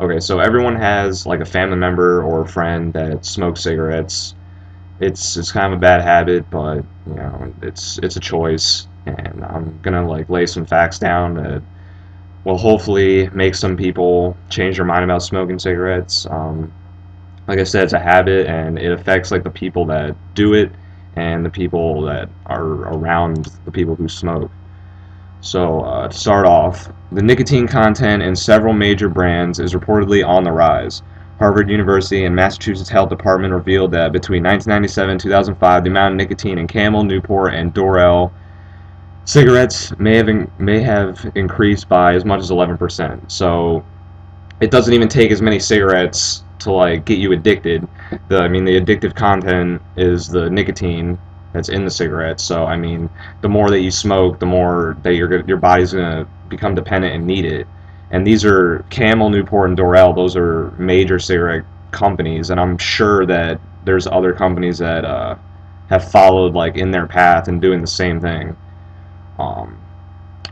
Okay, so everyone has like a family member or a friend that smokes cigarettes. It's kind of a bad habit, but it's a choice, and I'm gonna like lay some facts down that will hopefully make some people change their mind about smoking cigarettes. Like I said, it's a habit, and it affects like the people that do it and the people that are around the people who smoke. So, to start off, the nicotine content in several major brands is reportedly on the rise. Harvard University and Massachusetts Health Department revealed that between 1997 and 2005, the amount of nicotine in Camel, Newport, and Dorel cigarettes may have increased by as much as 11%. So, it doesn't even take as many cigarettes to like get you addicted. The addictive content is the nicotine that's in the cigarettes. So I mean, the more that you smoke, the more that your body's gonna become dependent and need it. And these are Camel, Newport, and Dorel. Those are major cigarette companies, and I'm sure that there's other companies that have followed like in their path and doing the same thing. Um,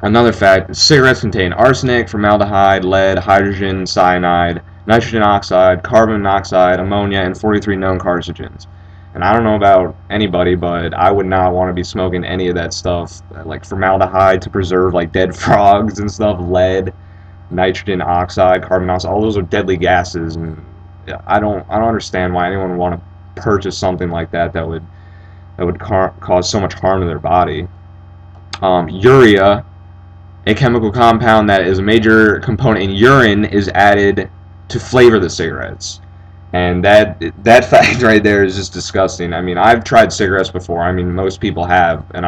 Another fact, cigarettes contain arsenic, formaldehyde, lead, hydrogen cyanide, nitrogen oxide, carbon monoxide, ammonia, and 43 known carcinogens. And I don't know about anybody, but I would not want to be smoking any of that stuff, like formaldehyde to preserve like dead frogs and stuff, lead, nitrogen oxide, carbon monoxide. All those are deadly gases, and yeah, I don't understand why anyone would want to purchase something like that would cause so much harm to their body. Urea, a chemical compound that is a major component in urine, is added to flavor the cigarettes. And that fact right there is just disgusting. I mean, I've tried cigarettes before. I mean, most people have, and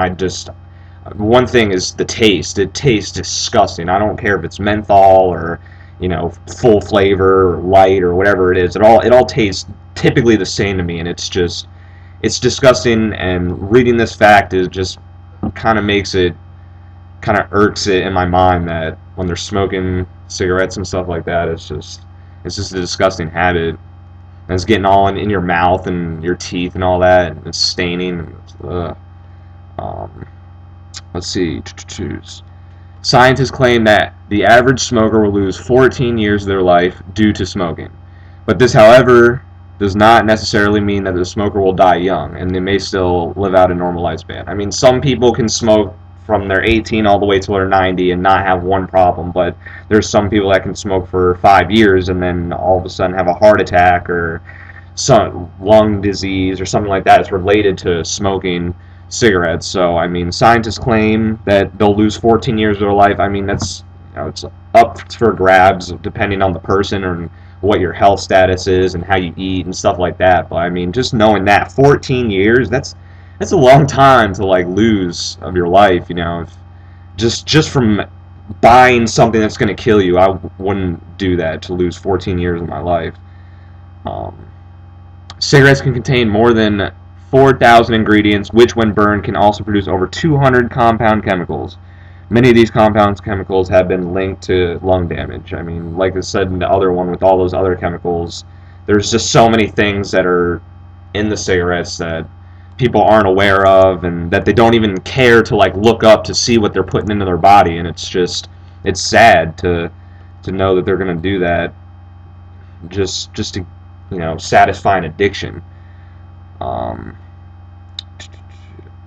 one thing is the taste. It tastes disgusting. I don't care if it's menthol or full flavor or light or whatever it is. It all tastes typically the same to me, and it's disgusting. And reading this fact is just kind of makes it kind of irks it in my mind that when they're smoking cigarettes and stuff like that, it's just a disgusting habit. And it's getting all in your mouth and your teeth and all that. And it's staining. Um, let's see. Scientists claim that the average smoker will lose 14 years of their life due to smoking. But this, however, does not necessarily mean that the smoker will die young, and they may still live out a normal lifespan. I mean, some people can smoke from their 18 all the way till they're 90 and not have one problem, but there's some people that can smoke for 5 years and then all of a sudden have a heart attack or some lung disease or something like that. It's related to smoking cigarettes. So I mean, scientists claim that they'll lose 14 years of their life. I mean, that's it's up for grabs depending on the person and what your health status is and how you eat and stuff like that. But I mean, just knowing that 14 years, that's a long time to like lose of your life. If just from buying something that's going to kill you, I wouldn't do that to lose 14 years of my life. Um, Cigarettes can contain more than 4,000 ingredients, which when burned can also produce over 200 compound chemicals. Many of these compound chemicals have been linked to lung damage. I mean, like I said in the other one with all those other chemicals, there's just so many things that are in the cigarettes that people aren't aware of and that they don't even care to like look up to see what they're putting into their body, and it's sad to know that they're going to do that just to satisfy an addiction. um,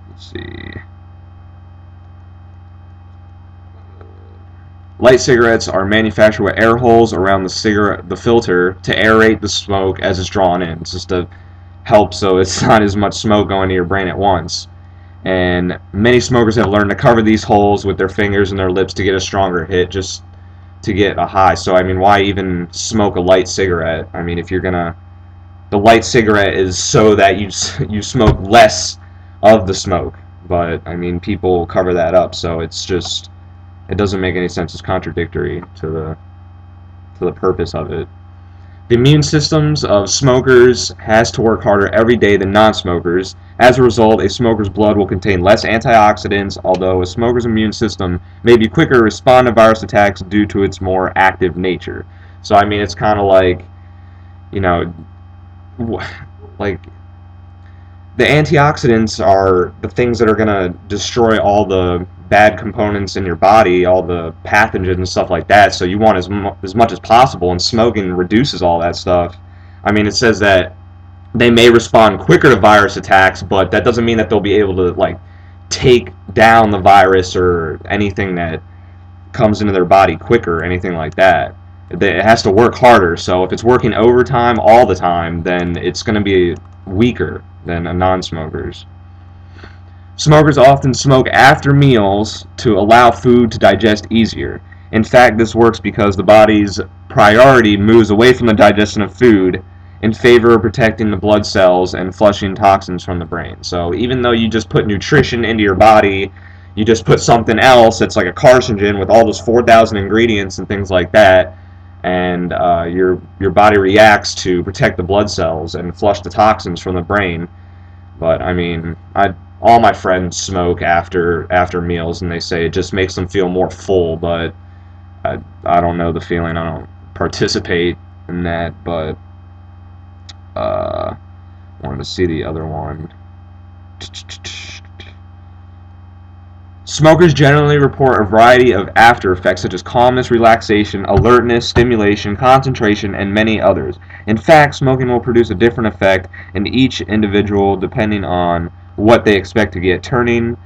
let's see. Light cigarettes are manufactured with air holes around the filter to aerate the smoke as it's drawn in. It's just to help so it's not as much smoke going to your brain at once. And many smokers have learned to cover these holes with their fingers and their lips to get a stronger hit, just to get a high. So I mean, why even smoke a light cigarette? I mean, if you're gonna, the light cigarette is so that you smoke less of the smoke. But I mean, people cover that up, so it doesn't make any sense. It's contradictory to the purpose of it. The immune systems of smokers has to work harder every day than non-smokers. As a result, a smoker's blood will contain less antioxidants, although a smoker's immune system may be quicker to respond to virus attacks due to its more active nature. So I mean, it's kind of like, you know, like the antioxidants are the things that are going to destroy all the bad components in your body, all the pathogens and stuff like that. So you want as much as possible, and smoking reduces all that stuff. I mean, it says that they may respond quicker to virus attacks, but that doesn't mean that they'll be able to like take down the virus or anything that comes into their body quicker or anything like that. It has to work harder. So if it's working overtime all the time, then it's going to be weaker than a non-smoker's. Smokers often smoke after meals to allow food to digest easier. In fact, this works because the body's priority moves away from the digestion of food in favor of protecting the blood cells and flushing toxins from the brain. So even though you just put nutrition into your body, you just put something else that's like a carcinogen with all those 4,000 ingredients and things like that, and your body reacts to protect the blood cells and flush the toxins from the brain. But I mean, all my friends smoke after meals, and they say it just makes them feel more full. But I don't know the feeling. I don't participate in that. But wanted to see the other one. Smokers generally report a variety of after effects such as calmness, relaxation, alertness, stimulation, concentration, and many others. In fact, smoking will produce a different effect in each individual depending on what they expect to get, turning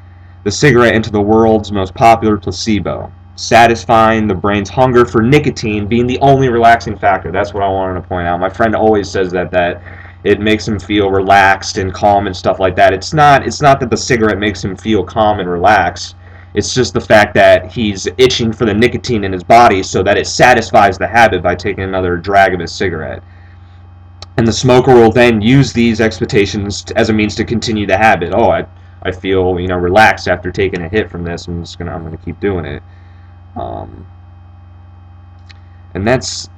the cigarette into the world's most popular placebo, satisfying the brain's hunger for nicotine being the only relaxing factor. That's what I wanted to point out. My friend always says that it makes him feel relaxed and calm and stuff like that. It's not that the cigarette makes him feel calm and relaxed. It's just the fact that he's itching for the nicotine in his body so that it satisfies the habit by taking another drag of his cigarette. And the smoker will then use these expectations as a means to continue the habit. Oh, I feel relaxed after taking a hit from this. I'm gonna keep doing it. And that's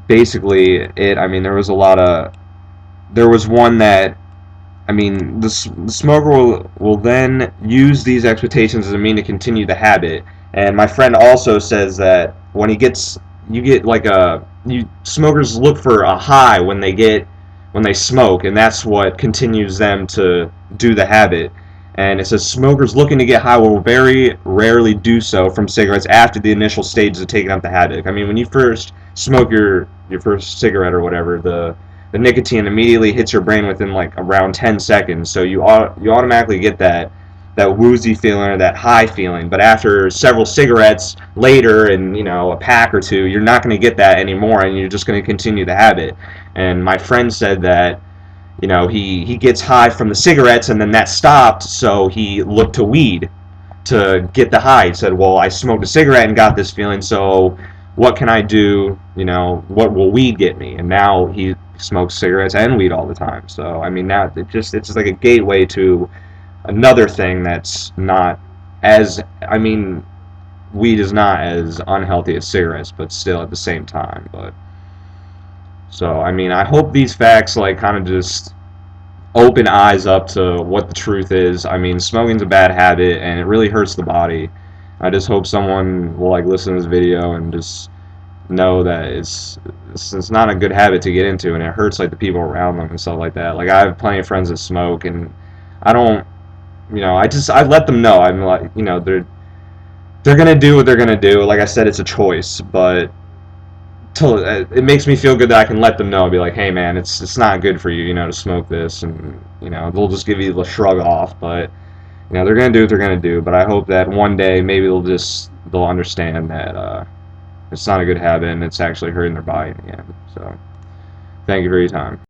basically it. I mean, there was one that, I mean, the smoker will then use these expectations as a mean to continue the habit. And my friend also says that when smokers look for a high when they smoke, and that's what continues them to do the habit. And it says smokers looking to get high will very rarely do so from cigarettes after the initial stages of taking up the habit. I mean, when you first smoke your first cigarette or whatever, the nicotine immediately hits your brain within like around 10 seconds, so you automatically get that woozy feeling or that high feeling. But after several cigarettes later and a pack or two, you're not going to get that anymore, and you're just going to continue the habit. And my friend said that he gets high from the cigarettes, and then that stopped, so he looked to weed to get the high. He said, well, I smoked a cigarette and got this feeling, so what can I do? What will weed get me? And now he smokes cigarettes and weed all the time. So I mean, now it's just like a gateway to another thing that's not as, I mean, weed is not as unhealthy as cigarettes, but still at the same time. But so I mean, I hope these facts like kind of just open eyes up to what the truth is. I mean, smoking's a bad habit and it really hurts the body. I just hope someone will like listen to this video and just know that it's not a good habit to get into, and it hurts like the people around them and stuff like that. Like, I have plenty of friends that smoke, and I don't, I let them know. I'm like, they're gonna do what they're gonna do. Like I said, it's a choice, but it makes me feel good that I can let them know. Be like, hey man, it's not good for you, to smoke this, and they'll just give you the shrug off, but they're gonna do what they're gonna do. But I hope that one day maybe they'll understand that it's not a good habit and it's actually hurting their body in the end. So thank you for your time.